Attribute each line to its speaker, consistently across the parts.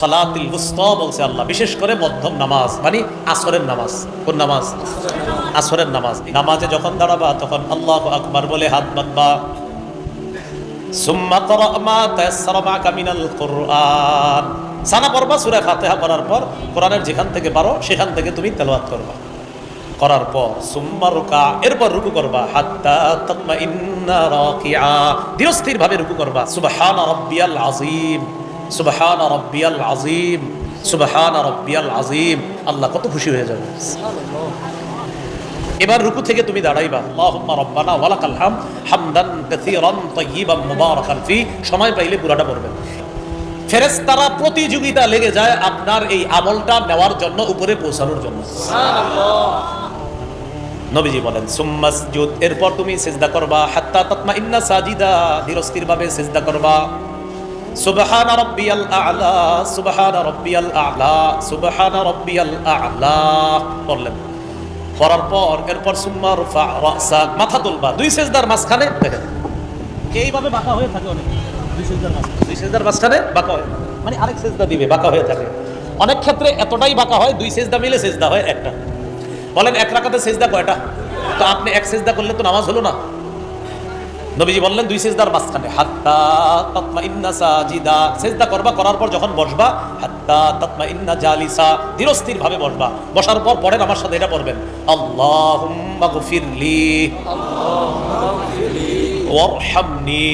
Speaker 1: সালাতুল উসতা বলছে আল্লাহ, বিশেষ করে মধ্যম নামাজ মানে আসরের নামাজ। কোন নামাজ? আসরের নামাজ। নামাজে যখন দাঁড়াবা তখন আল্লাহু আকবার বলে হাত বাঁধবা। সুম্মা ক্রা মা তায়াসসারা মাকা মিনাল কুরআন, সানা পড়বা, সূরা ফাতিহা পড়ার পর কোরআনের যেখান থেকে পারো সেখান থেকে তুমি তেলাওয়াত করবা। করার পর সুম্মা রুকা, এরপর রুকু করবা। হাত্তা তাতমাইন্না রাকিআ, ধীরস্থির ভাবে রুকু করবা। সুবহানা রাব্বিয়াল আযীম, সুবহানা রাব্বিয়াল আযীম, সুবহানা রাব্বিয়াল আযীম। আল্লাহ কত খুশি হয়ে যাবে। এবার রুকু থেকে তুমি দাঁড়াইবা। আল্লাহুম্মা রাব্বানা ওয়া লাকাল হামদ হামদান কাসীরান তাইয়িবান মুবারাকান ফি, সময় পাইলে পুরাটা পড়বেন। ফেরেশতারা প্রতিযোগিতা লেগে যায় আপনার এই আমলটা নেওয়ার জন্য, উপরে পৌঁছানোর জন্য। সুবহানাল্লাহ। নবীজি বলেন সুম্মাসজুদ, এরপর তুমি সিজদা করবা। হাত্তা তাতমাইন্না সাজিদা, ধীরস্থির ভাবে সিজদা করবা। সুবহানা রাব্বিয়াল আ'লা, সুবহানা রাব্বিয়াল আ'লা, সুবহানা রাব্বিয়াল আ'লা বললেন। পড়ার পর এরপর সুম্মা রফা রাসাক, মাথা তুলবা। দুই সিজদার মাঝখানে দেখেন এইভাবে বাঁকা হয়ে থাকে অনেক, দুই সিজদার মাঝখানে বাঁকা হয়, মানে আরেক সিজদা দিবে, বাঁকা হয়ে থাকে। অনেক ক্ষেত্রে এতটাই বাঁকা হয় দুই সিজদা মিলে সিজদা হয় একটা। বলেন এক রাকাতে সিজদা কয়টা? তো আপনি এক সিজদা করলে তো নামাজ হলো না। নবীজি বললেন দুই সিজদার মাঝখানে। হাত্তা তাতমাইন্না সাজিদা, সিজদা করবা, করার পর যখন বসবা হাত্তা তাতমাইন্না জালিসা, ধীরস্থির ভাবে বসবা। বসার পর পড়েন আমার সাথে, এটা পড়বেন আল্লাহুম্মা গফিরলি ওয়ারহামনি।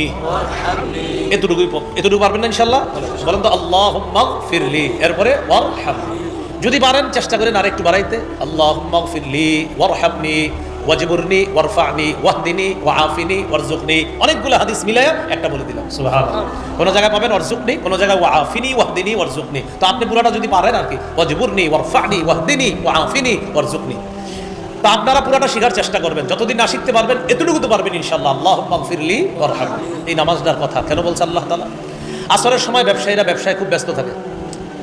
Speaker 1: এতটুকু পারবেন না ইনশাআল্লাহ? বলেন তো আল্লাহুম্মা গফিরলি, এরপরে ওয়ারহামনি। যদি পারেন চেষ্টা করেন আরেকটু বাড়াইতে। আল্লাহুম্মা গফিরলি ওয়ারহামনি ওয়াজবুরনি ওয়ারফানি ওয়াহদিনি ওয়াআফিনি ওয়ারযুকনি। অনেকগুলো হাদিস মিলায়া একটা বলে দিলাম। সুবহানাল্লাহ। কোন জায়গায় পাবেন ওয়ারযুকনি, কোন জায়গায় ওয়াআফিনি ওয়াহদিনি ওয়ারযুকনি। তো আপনি পুরোটা যদি পারেন আর কি, ওয়াজবুরনি ওয়ারফানি ওয়াহদিনি ওয়াআফিনি ওয়ারযুকনি। তো আপনারা পুরোটা শেখার চেষ্টা করবেন। যতদিন না শিখতে পারবেন এতটুকু তো পারবেন ইনশাআল্লাহ। আল্লাহুম্মা গফিরলি ওয়ারহামনি, এই নামাজটার কথা কেন বলছে আল্লাহ তাআলা? আসরের সময় ব্যবসায়ীরা ব্যবসায় খুব ব্যস্ত থাকে।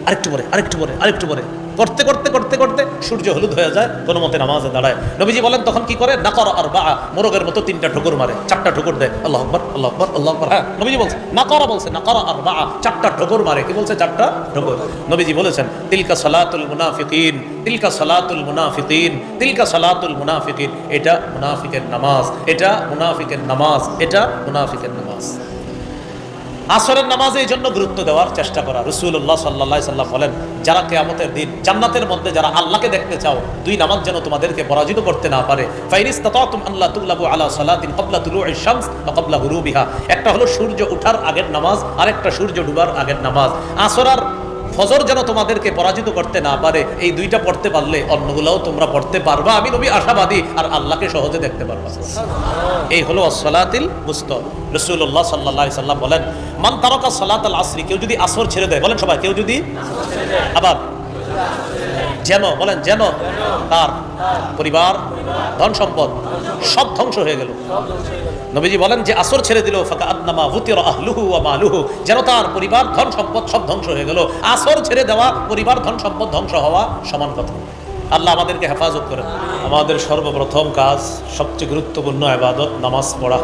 Speaker 1: আরেকটু পরে, আরেকটু পরে, আরেকটু পরে করতে করতে করতে করতে সূর্য হলুদ হয়ে যায়, কোনো মতে নামাজে দাঁড়ায়। নবীজি বলেন তখন কি করে? নাকর আর বা, মোরগের মতো তিনটা ঠোকর মারে, চারটা ঠোকর দেয়। আল্লাহু আকবার, আল্লাহু আকবার, আল্লাহু আকবার। হ্যাঁ, নবীজি বলছে নাকরা, বলছে নাকরা আর বা, চারটা ঠোকর মারে। কি বলছে? চারটা ঠোকর। নবীজি বলেছেন তিলকা সালাতুল মুনাফিকিন, তিলকা সালাতুল মুনাফিকিন, তিলকা সালাতুল মুনাফিকিন। এটা মুনাফিকের নামাজ, এটা মুনাফিকের নামাজ, এটা মুনাফিকের নামাজ। আসরের নামাজে এই জন্য গুরুত্ব দেওয়ার চেষ্টা করা। রাসূলুল্লাহ সাল্লাল্লাহু আলাইহি সাল্লাম বলেন, যারা কিয়ামতের দিন জান্নাতের মধ্যে যারা আল্লাহকে দেখতে চাও, দুই নামাজ যেন তোমাদেরকে পরাজিত করতে না পারে। ফাইনিস্তাতাতুম আল্লা তুগলাবু আলা সালাতিন ক্বাবলা তুলুইশ শামস ওয়া ক্বাবলা গুরুবিহা। একটা হলো সূর্য ওঠার আগের নামাজ, আর একটা সূর্য ডুবার আগের নামাজ। আসর আর ফজর যেন তোমাদেরকে পরাজিত করতে না পারে। এই দুইটা পড়তে পারলে অন্যগুলোও তোমরা পড়তে পারবা। আমি নবী আশাবাদী, আর আল্লাহকে সহজে দেখতে পারবা। এই হলো আসসালাতুল মুস্তা। রাসূলুল্লাহ সাল্লাল্লাহু আলাইহি সাল্লাম বলেন, মান তারাকা সালাতাল আসরি, কেউ যদি আসর ছেড়ে দেয়, বলেন সবাই, কেউ যদি, আবার যেন, বলেন যেন, তার পরিবার, ধন সম্পদ সব ধ্বংস হয়ে গেল। নবীজি বলেন যে আসর ছেড়ে দিল ফাকাআন্নামা গুতিরা আহলুহু ওয়া মালুহু, যেন তার পরিবার, ধন সম্পদ সব ধ্বংস হয়ে গেল। আসর ছেড়ে দেওয়া, পরিবার, ধন সম্পদ ধ্বংস হওয়া সমান কথা। আল্লাহ আমাদেরকে হেফাজত করেন। আমাদের সর্বপ্রথম কাজ, সবচেয়ে গুরুত্বপূর্ণ ইবাদত নামাজ পড়া।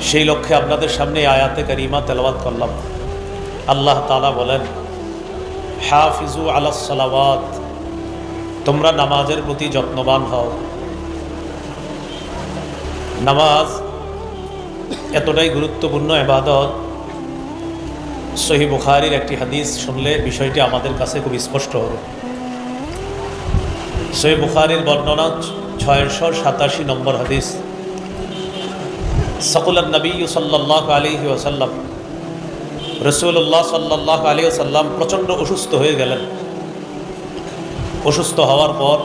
Speaker 1: সেই লক্ষ্যে আপনাদের সামনে আয়াতে কারিমা তেলাওয়াত করলাম। আল্লাহ তাআলা বলেন, হাফিজু আলাস সালাওয়াত, তোমরা নামাজের প্রতি যত্নবান হও। নামাজ এতটাই গুরুত্বপূর্ণ ইবাদত, সহিহ বুখারীর একটি হাদিস শুনলে বিষয়টি আমাদের কাছে খুব স্পষ্ট হবে। সহিহ বুখারীর বর্ণনা 687 নম্বর হাদিস। সাকুলান নবী সাল্লাল্লাহু আলাইহি ওয়াসাল্লাম, রাসূলুল্লাহ সাল্লাল্লাহু আলাইহি ওয়াসাল্লাম প্রচণ্ড অসুস্থ হয়ে গেলেন। অসুস্থ হওয়ার পর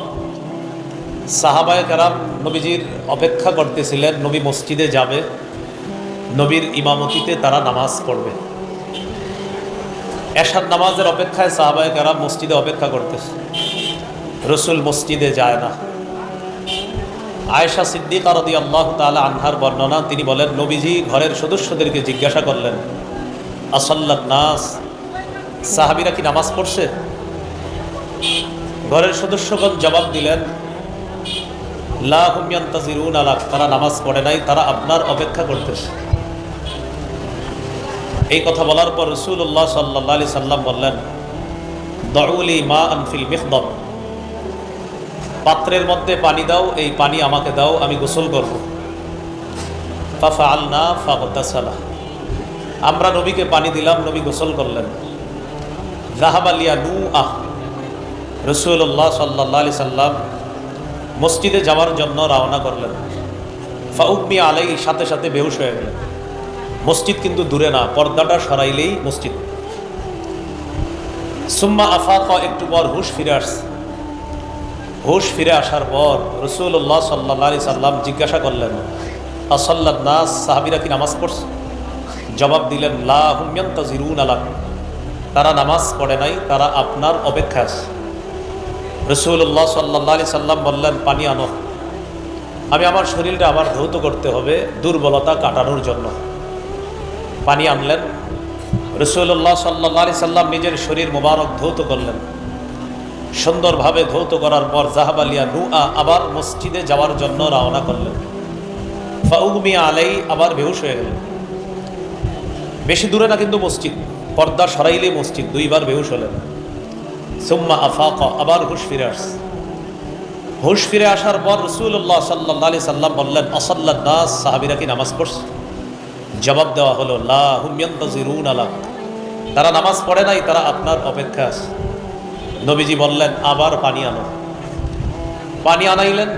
Speaker 1: সাহাবায়ে কেরাম নবীজির অপেক্ষা করতেছিলেন। নবী মসজিদে যাবে, নবীর ইমামতিতে তারা নামাজ পড়বে। এশার নামাজের অপেক্ষায় সাহাবায়ে কেরাম মসজিদে অপেক্ষা করতেছে। রাসূল মসজিদে যায় না। আয়েশা সিদ্দিকা রাদিয়াল্লাহু তাআলা আনহার বর্ণনা, তিনি বলেন নবীজি ঘরের সদস্যদেরকে জিজ্ঞাসা করলেন, আসাল্লাত নাস, সাহাবীরা কি নামাজ পড়ছে? ঘরের সদস্যগণ জবাব দিলেন, লা হুম ইয়ান্তাজিরুন আলাক, তারা নামাজ পড়ে নাই, তারা আপনার অপেক্ষা করতেছে। এই কথা বলার পর রাসূলুল্লাহ সাল্লাল্লাহু আলাইহি সাল্লাম বললেন, দাউলি মা আনফিল মিখদাব, পাত্রের মধ্যে পানি দাও, এই পানি আমাকে দাও, আমি গোসল করব। ফাফআলনা ফাগতাসালা, আমরা নবীকে পানি দিলাম, নবী গোসল করলেন। যাহাবা লিয়ানুআহ, রাসূলুল্লাহ সাল্লাল্লাহু আলাইহি সাল্লাম মসজিদে যাওয়ার জন্য রওনা করলেন। ফাউগমি আলাইহি, সাথে সাথে বেহুশ হয়ে গেলেন। মসজিদ কিন্তু দূরে না, পর্দাটা সরাইলেই মসজিদ। সুম্মা আফাকা, একটু পর হুশ ফিরে আসছে। হুশ ফিরে আসার পর রাসূলুল্লাহ সাল্লাল্লাহু আলাইহি সাল্লাম জিজ্ঞাসা করলেন, আসাল্লাত নাস, সাহাবীরা কি নামাজ পড়ছে? জবাব দিলেন, লা হুম ইয়ান্তাজিরুনা লাক, তারা নামাজ পড়ে নাই, তারা আপনার অপেক্ষায় আছে। রাসূলুল্লাহ সাল্লাল্লাহু আলাইহি সাল্লাম বললেন, পানি আনো, আমি আমার শরীরটা আবার ধৌত করতে হবে দুর্বলতা কাটানোর জন্য। পানি আনলেন। রাসূলুল্লাহ সাল্লাল্লাহু আলাইহি সাল্লাম নিজের শরীর মোবারক ধৌত করলেন। সুন্দরভাবে ধৌত করার পর যাহাবা লিয়ানুআ, আবার মসজিদে যাওয়ার জন্য রওনা করলেন। ফাউগমি আলাইহি, আবার বেহুশ হয়ে গেলেন। বেশি দূরে না কিন্তু মসজিদ, পর্দা সরাইলে মসজিদ, দুইবার বেহুশ হলেন। সুম্মা আফাকা, আবার হুশ ফিরে আসছে। হুশ ফিরে আসার পর রাসূলুল্লাহ সাল্লাল্লাহু আলাইহি সাল্লাম বললেন, আসাল্লাত নাস, সাহাবীরা কি নামাজ পড়ছে? জবাব দেওয়া হলো, লা হুম ইয়ান্তাজিরুনা লাক, তারা নামাজ পড়ে নাই, তারা আপনার অপেক্ষা আছে। নবীজি বললেন, আবার পানি আনো। পানি আনাইলেন,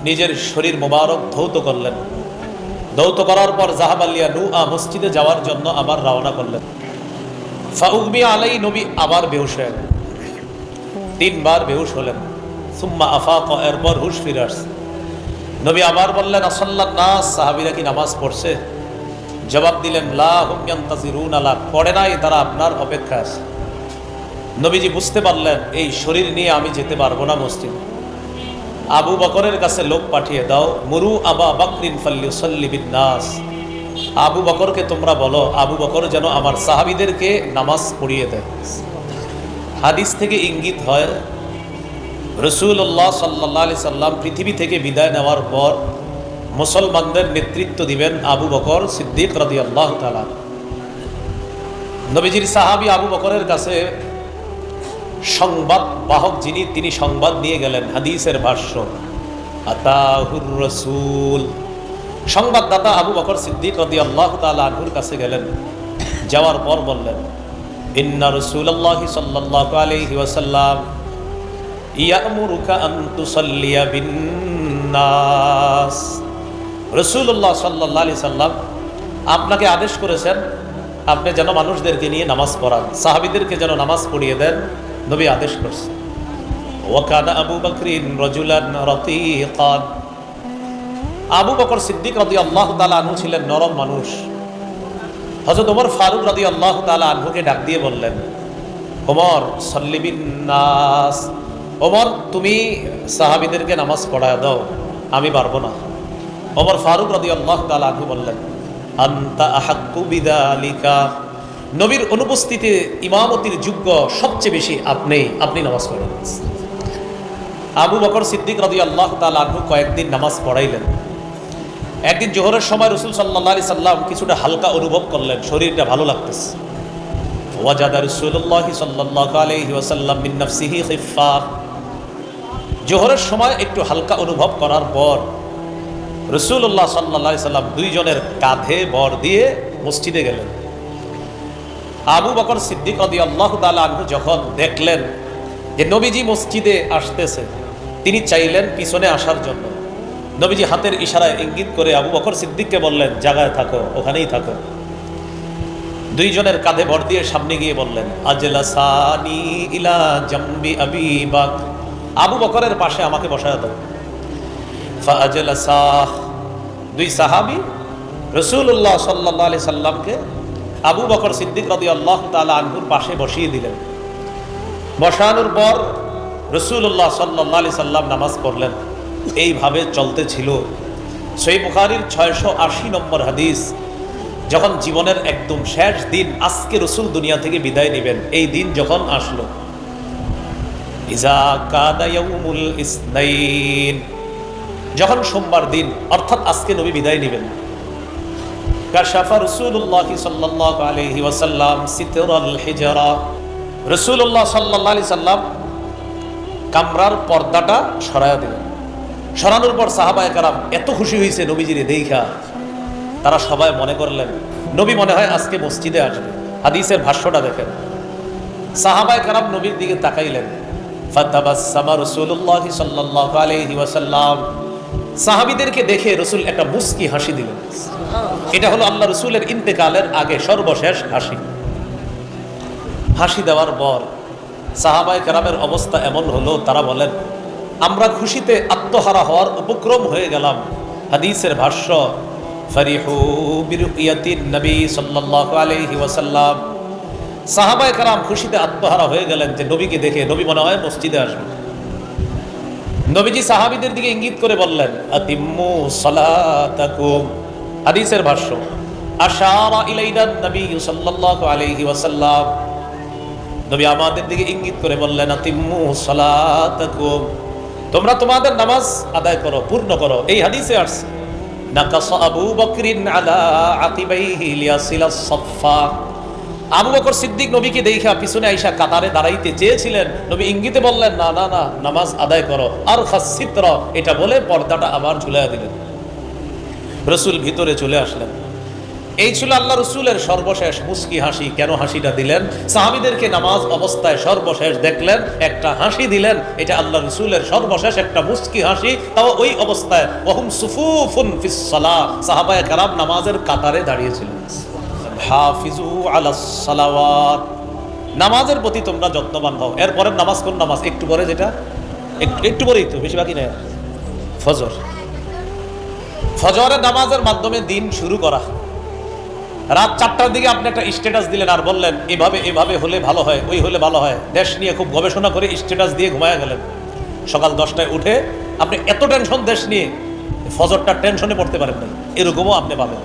Speaker 1: নিজের শরীর মোবারক ধৌত করলেন। ধৌত করার পর যাহাবা লিয়ানুআ, মসজিদে যাওয়ার জন্য আবার রওনা করলেন। ফাউগমি আলাইহি, নবী আবার বেহুশ হয়ে গেলেন। তিনবার বেহুশ হলেন। সুম্মা আফাকা, এরপর হুশ ফিরে আসছে। নবী আবার বললেন, আসাল্লাত নাস, সাহাবীরা কি নামাজ পড়ছে? জবাব দিলেন, লা হুম ইয়ান্তাজিরুনা লাক, পড়ে নাই, তারা আপনার অপেক্ষা আছে। নবীজি বুঝতে পারলেন, এই শরীর নিয়ে আমি যেতে পারবো না মসজিদ। আবু বকরের কাছে লোক পাঠিয়ে দাও, মুরু আবা বকরিন ফাল্যুসাল্লি বিন-নাস, আবু বকরকে তোমরা বলো, আবু বকর যেন আমার সাহাবীদেরকে নামাজ পড়িয়ে দেয়। হাদিস থেকে ইঙ্গিত হয়, রাসূলুল্লাহ সাল্লাল্লাহু আলাইহি সাল্লাম পৃথিবী থেকে বিদায় নেওয়ার পর মুসলমানদের নেতৃত্ব দিবেন আবু বকর সিদ্দিক রাদিয়াল্লাহু তাআলা। নবীজির সাহাবী আবু বকরের কাছে সংবাদ বাহক যিনি, তিনি সংবাদ নিয়ে গেলেন। হাদিসের ভাষ্য, আতাহুর রাসূল, সংবাদদাতা আবু বকর সিদ্দিক রাদিয়াল্লাহু তাআলা আনহুর কাছে গেলেন। যাওয়ার পর বললেন, ইন্না রাসূলুল্লাহি সাল্লাল্লাহু আলাইহি ওয়াসাল্লাম ইয়ামুরুকা আন তুসাল্লিয়া বিন-নাস, রাসূলুল্লাহ সাল্লাল্লাহু আলাইহি সাল্লাম আপনাকে আদেশ করেছেন আপনি যেন মানুষদেরকে নিয়ে নামাজ পড়ান, সাহাবীদেরকে যেন নামাজ পড়িয়ে দেন, নবী আদেশ করছেন। ওয়া কানা আবু বকরিন রাজুলান রাতীকান, আবু বকর সিদ্দিক রাদিয়াল্লাহু তাআলা আনহু ছিলেন নরম মানুষ। হযরত ওমর ফারুক রাদিয়াল্লাহু তাআলা আনহুকে ডাক দিয়ে বললেন, ওমর সাল্লি বিন-নাস, ওমর তুমি সাহাবীদেরকে নামাজ পড়ায় দাও, আমি পারবো না। ওমর ফারুক রাদিয়াল্লাহু তাআলা আনহু বললেন, আনতা আহাক্কু বিযালিকা, নবীর অনুপস্থিতিতে ইমামতির যোগ্য সবচেয়ে বেশি আপনি নামাজ পড়েন। আবু বকর সিদ্দিক রাদিয়াল্লাহু তাআলা আনহু কয়েকদিন নামাজ পড়াইলেন। একদিন জোহরের সময় রাসূল সাল্লাল্লাহু আলাইহি সাল্লাম কিছুটা হালকা অনুভব করলেন, শরীরটা ভালো লাগতেছে। ওয়াজাদা রাসূলুল্লাহ সাল্লাল্লাহু আলাইহি ওয়াসাল্লাম মিন নাফসিহি খিফা, জোহরের সময় একটু হালকা অনুভব করার পর রাসূলুল্লাহ সাল্লাল্লাহু আলাইহি সাল্লাম দুইজনের কাঁধে ভর দিয়ে মসজিদে গেলেন। আবু বকর সিদ্দিক রাদিয়াল্লাহু তাআলা আনহু যখন দেখলেন যে নবীজি মসজিদে আসতেছে, তিনি চাইলেন পিছনে আসার জন্য। নবীজি হাতের ইশারায় ইঙ্গিত করে আবু বকর সিদ্দিককে বললেন, জায়গায় থাকো, ওখানেই থাকো। দুইজনের কাঁধে ভর দিয়ে সামনে গিয়ে বললেন, আজলাসানি ইলা জামবি আবি বকর, আবু বকরের পাশে আমাকে বসায় দাও। ফাআজলাসাহ, দুই সাহাবী রাসূলুল্লাহ সাল্লাল্লাহু আলাইহি সাল্লামকে আবু বকর সিদ্দিক রাদিয়াল্লাহু তাআলা আনহুর পাশে বসিয়ে দিলেন। বসানোর পর রাসূলুল্লাহ সাল্লাল্লাহু আলাইহি সাল্লাম নামাজ পড়লেন। এইভাবে চলতেছিল। সহিহ বুখারীর 680 নম্বর হাদিস, যখন জীবনের একদম শেষ দিন, আজকে রাসূল দুনিয়া থেকে বিদায় নেবেন, এই দিন যখন আসলো, ইজা কানা ইয়াউমুল ইসনাইন, যখন সোমবার দিন, অর্থাৎ আজকে নবী বিদায় নেবেন, কাশাফা রাসূলুল্লাহ সাল্লাল্লাহু আলাইহি ওয়াসাল্লাম সিতরাল হিজরা, রাসূলুল্লাহ সাল্লাল্লাহু আলাইহি সাল্লাম কামরার পর্দাটা সরায়া দিলেন। সরানোর পর সাহাবায়ে কেরাম এত খুশি হয়েছে নবীজিরে দেইখা, তারা সবাই মনে করলেন নবী মনে হয় আজকে মসজিদে আসবে। হাদিসের ভাষ্যটা দেখেন, সাহাবায়ে কেরাম নবীর দিকে তাকাইলেন, ফাতাবাসসামা রাসূলুল্লাহ সাল্লাল্লাহু আলাইহি ওয়াসাল্লাম, সাহাবীদেরকে দেখে রাসূল একটা মুস্কি হাসি দিলেন। এটা হলো আল্লাহ রাসূলের ইন্তেকালের আগে সর্বশেষ হাসি। হাসি দেওয়ার পর সাহাবায়ে কেরামের অবস্থা এমন হলো, তারা বলেন আমরা খুশিতে আত্মহারা হওয়ার উপক্রম হয়ে গেলাম। হাদিসের ভাষ্য, ফারিহু বিরুয়াতিন নবী সাল্লাল্লাহু আলাইহি ওয়াসাল্লাম, সাহাবায়ে কেরাম খুশিতে আত্মহারা হয়ে গেলেন যে নবীকে দেখে নবী মনে হয় মসজিদে আসবে। নবীজি সাহাবীদের দিকে ইঙ্গিত করে বললেন, আতিম্মু সালাতাকুম। হাদিসের ভাষ্য, আশারা ইলাইনা নবী সাল্লাল্লাহু আলাইহি ওয়াসাল্লাম, নবী আমাদের দিকে ইঙ্গিত করে বললেন, আতিম্মু সালাতাকুম, তোমরা তোমাদের নামাজ আদায় করো, পূর্ণ করো। এই হাদিসে আসছে, নাকাসা আবু বকরিন আলা আকিবাইহি লিয়াসিলাস সাফফা, আবু বকর সিদ্দিক নবীকে দেখা পিছনে আইসা কাতারে দাঁড়াইতে চেয়েছিলেন, নবী ইঙ্গিতে বললেন না না না, নামাজ আদায় করো। আর খাসিত্র, এটা বলে পর্দাটা আবার ঝুলাইয়া দিলেন। রাসূল ভিতরে চলে আসলেন। এই ছিল আল্লাহ রাসূলের সর্বশেষ মুস্কি হাসি। কেন হাসিটা দিলেন? সাহাবীদেরকে নামাজ অবস্থায় সর্বশেষ দেখলেন, একটা হাসি দিলেন। এটা আল্লাহ রাসূলের সর্বশেষ একটা মুস্কি হাসি, তাও ওই অবস্থায় ওয়াহুম সুফুফুন ফিস সালাহ, সাহাবায়ে কেরাম নামাজের কাতারে দাঁড়িয়েছিলেন। হাফিজু আলাস সালাওয়াত, নামাজের প্রতি তোমরা যত্নবান হও। এরপরের নামাজ কোন নামাজ? একটু পরে, যেটা একটু পরেই তো, বেশি বাকি নেই, ফজর। ফজরের নামাজের মাধ্যমে দিন শুরু করা। রাত 4টার দিকে আপনি একটা স্ট্যাটাস দিলেন আর বললেন এভাবে এভাবে হলে ভালো হয়, ওই হলে ভালো হয়, দেশ নিয়ে খুব গবেষণা করে স্ট্যাটাস দিয়ে ঘুমায়া গেলেন। সকাল 10টায় উঠে আপনি এত টেনশন দেশ নিয়ে, ফজরটার টেনশনে পড়তে পারেন না, এরকমও আপনি পাবেন।